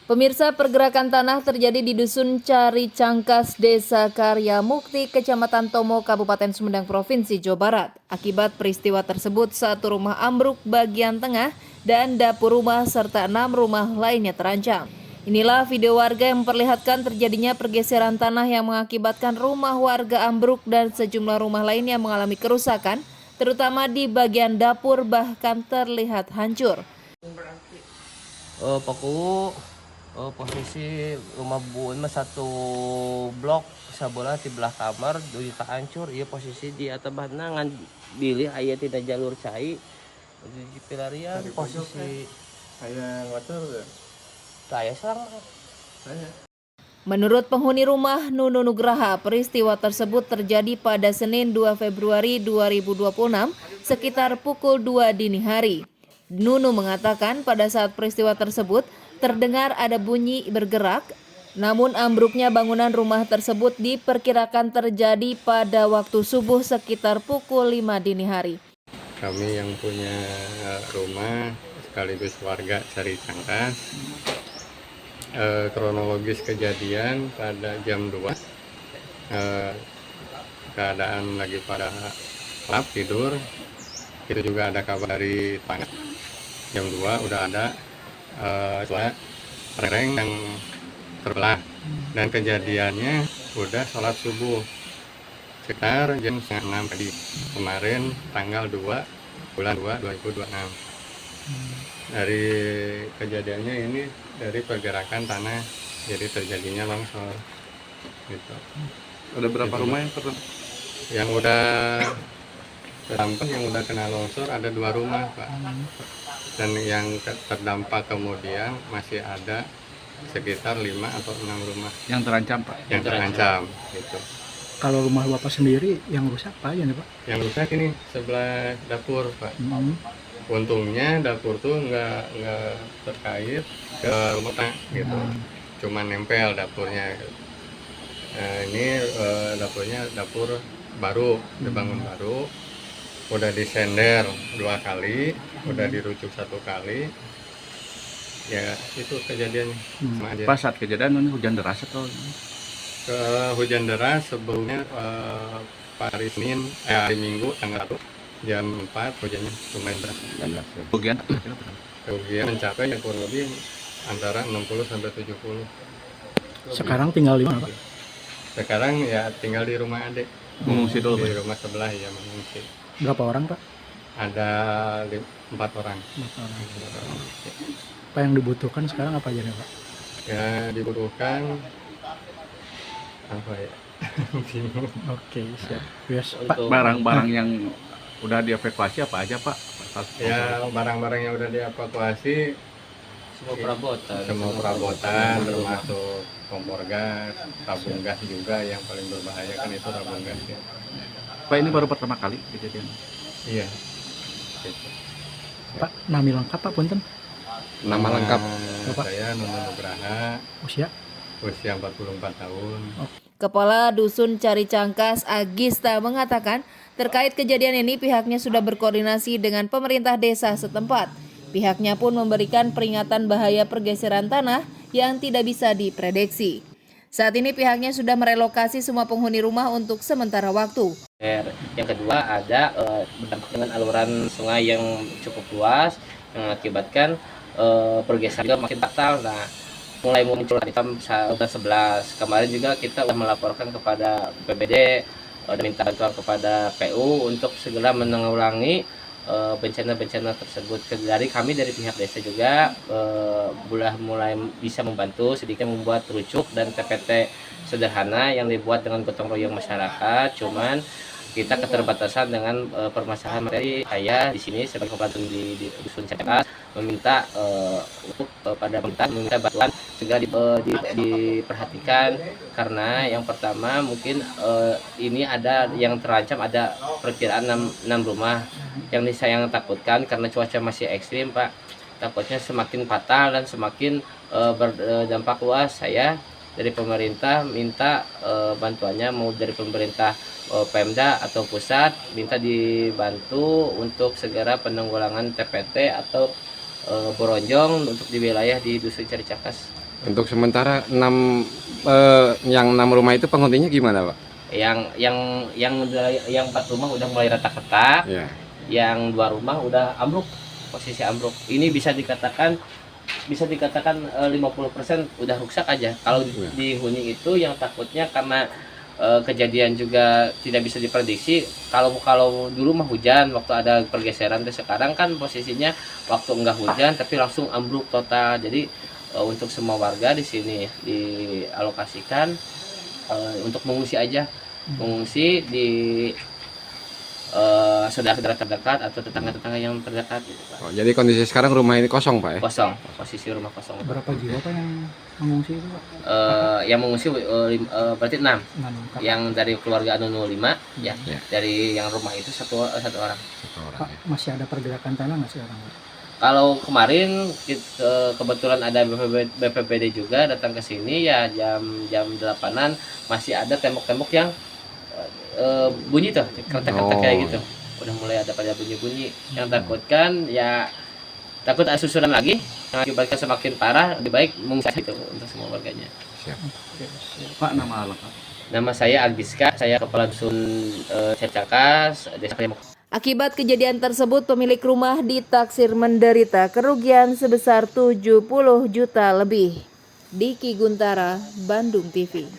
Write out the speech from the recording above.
Pemirsa, pergerakan tanah terjadi di Dusun Cari Cangkas, Desa Karya Mukti, Kecamatan Tomo, Kabupaten Sumedang, Provinsi Jawa Barat. Akibat peristiwa tersebut, satu rumah ambruk bagian tengah dan dapur rumah serta 6 rumah lainnya terancam. Inilah video warga yang memperlihatkan terjadinya pergeseran tanah yang mengakibatkan rumah warga ambruk dan sejumlah rumah lainnya mengalami kerusakan, terutama di bagian dapur bahkan terlihat hancur. Paku posisi rumah buun mah satu blok sabola di belah kamar dulu tak hancur. Iya posisi di atas bahna ngan bilih aya tina jalur cai di pilarian posisi Saya ngotor saya serang saya. Menurut penghuni rumah Nunu Nugraha, peristiwa tersebut terjadi pada Senin 2 Februari 2026 sekitar pukul 2 dini hari. Nunu mengatakan pada saat peristiwa tersebut terdengar ada bunyi bergerak, namun ambruknya bangunan rumah tersebut diperkirakan terjadi pada waktu subuh sekitar pukul 5 dini hari. Kami yang punya rumah sekaligus warga Cari Cangkas, kronologis kejadian pada jam 2, keadaan lagi pada lap tidur, itu juga ada kabar dari tetangga. Jam 2 udah ada suara reng yang terbelah, dan kejadiannya udah sholat subuh sekitar jam 5:30 tadi kemarin, tanggal 2 bulan 2 2026. Dari kejadiannya ini dari pergerakan tanah, jadi terjadinya longsor gitu. Ada berapa rumah yang udah terdampak, yang udah kena longsor ada 2 rumah, Pak. Dan yang terdampak kemudian masih ada sekitar 5 atau 6 rumah yang terancam, Pak? yang terancam gitu. Kalau rumah Bapak sendiri yang rusak apa aja nih, Pak? Yang rusak ini sebelah dapur, Pak. Untungnya dapur tuh nggak terkait ke rumah gitu, cuma nempel dapurnya. Ini dapurnya dapur baru, dibangun baru, udah disender 2 kali, udah dirucuk 1 kali, ya itu kejadiannya. Sama aja. Pas saat kejadian ini hujan deras atau? Hujan deras sebelumnya hari Senin, hari Minggu tanggal 1 jam 4 hujannya lumayan deras. Kerugian mencapai ya kurang lebih antara 60 sampai 70. Sekarang tinggal di mana, Pak? Sekarang ya tinggal di rumah adik. Mengungsi dulu, Di Pak? rumah sebelah ya mengungsi. Berapa orang, Pak? Ada 4 orang. 4 orang. Apa yang dibutuhkan sekarang apa aja nih, Pak? Ya dibutuhkan apa ya? Bingung. Oke, siap. Yes, Pak. untuk Barang-barang yang udah dievakuasi apa aja, Pak? Ya barang-barang yang udah dievakuasi semua perabotan termasuk kompor gas, tabung gas juga yang paling berbahaya kan itu tabung gas ya. Pak, ini baru pertama kali kejadian? Iya. Gitu. Pak, nami lengkap, Pak, punten. Nama lengkap Bapak? Saya Nunu Nugraha, Usia? usia 44 tahun. Kepala Dusun Cari Cangkas Agista mengatakan terkait kejadian ini pihaknya sudah berkoordinasi dengan pemerintah desa setempat. Pihaknya pun memberikan peringatan bahaya pergeseran tanah yang tidak bisa diprediksi. Saat ini pihaknya sudah merelokasi semua penghuni rumah untuk sementara waktu. Yang kedua ada berdampak dengan aluran sungai yang cukup luas yang mengakibatkan pergeseran juga makin fatal. Nah, mulai muncul di jam 11 kemarin juga kita sudah melaporkan kepada BPBD dan minta bantuan kepada PU untuk segera menanggulangi bencana-bencana tersebut. Dari kami dari pihak desa juga mulai bisa membantu sedikit membuat rucuk dan TPT sederhana yang dibuat dengan gotong royong masyarakat. Cuman kita keterbatasan dengan permasalahan materi. Saya di sini sebagai pembantu di Dusun Cangkas meminta untuk pada pemerintah meminta bantuan segera diperhatikan, karena yang pertama mungkin ini ada yang terancam, ada perkiraan 6 rumah yang saya takutkan karena cuaca masih ekstrim, Pak. Takutnya semakin fatal dan semakin berdampak luas. Saya dari pemerintah minta bantuannya, mau dari pemerintah Pemda atau pusat, minta dibantu untuk segera penanggulangan TPT atau Boronjong untuk di wilayah di Dusun Cari Cangkas. Untuk sementara yang 6 rumah itu penghuninya gimana, Pak? Yang 4 rumah udah mulai retak-retak, Ya. yang 2 rumah udah ambruk, posisi ambruk. Ini bisa dikatakan 50% udah rusak aja. Kalau Ya. di huni itu yang takutnya karena kejadian juga tidak bisa diprediksi. Kalau dulu mah hujan waktu ada pergeseran, sekarang kan posisinya waktu enggak hujan tapi langsung ambruk total. Jadi untuk semua warga di sini dialokasikan untuk mengungsi aja, mengungsi di saudara-saudara terdekat atau tetangga-tetangga yang terdekat gitu, Pak. Oh, jadi kondisi sekarang rumah ini kosong, Pak ya? Kosong, posisi rumah kosong. Berapa jiwa Pak yang mengungsi itu Pak? Yang mengungsi berarti 6. 6 kakak. Yang dari keluarga Anu 05 ya. Ya. Dari yang rumah itu satu orang. Pak, masih ada pergerakan tanah nggak sekarang Pak? Kalau kemarin kebetulan ada BPBD juga datang ke sini ya jam 8-an masih ada tembok-tembok yang bunyi tuh, kretek-kretek kayak gitu. Udah mulai ada pada bunyi-bunyi. Yang takutkan ya takut ada susulan lagi yang akibatkan semakin parah, lebih baik mengungsi itu untuk semua warganya. Pak, nama lengkap. Nama saya Albiska, saya Kepala Dusun Cangkas, Desa Karya Mukti. Akibat kejadian tersebut, pemilik rumah ditaksir menderita kerugian sebesar 70 juta lebih. Diki Guntara, Bandung TV.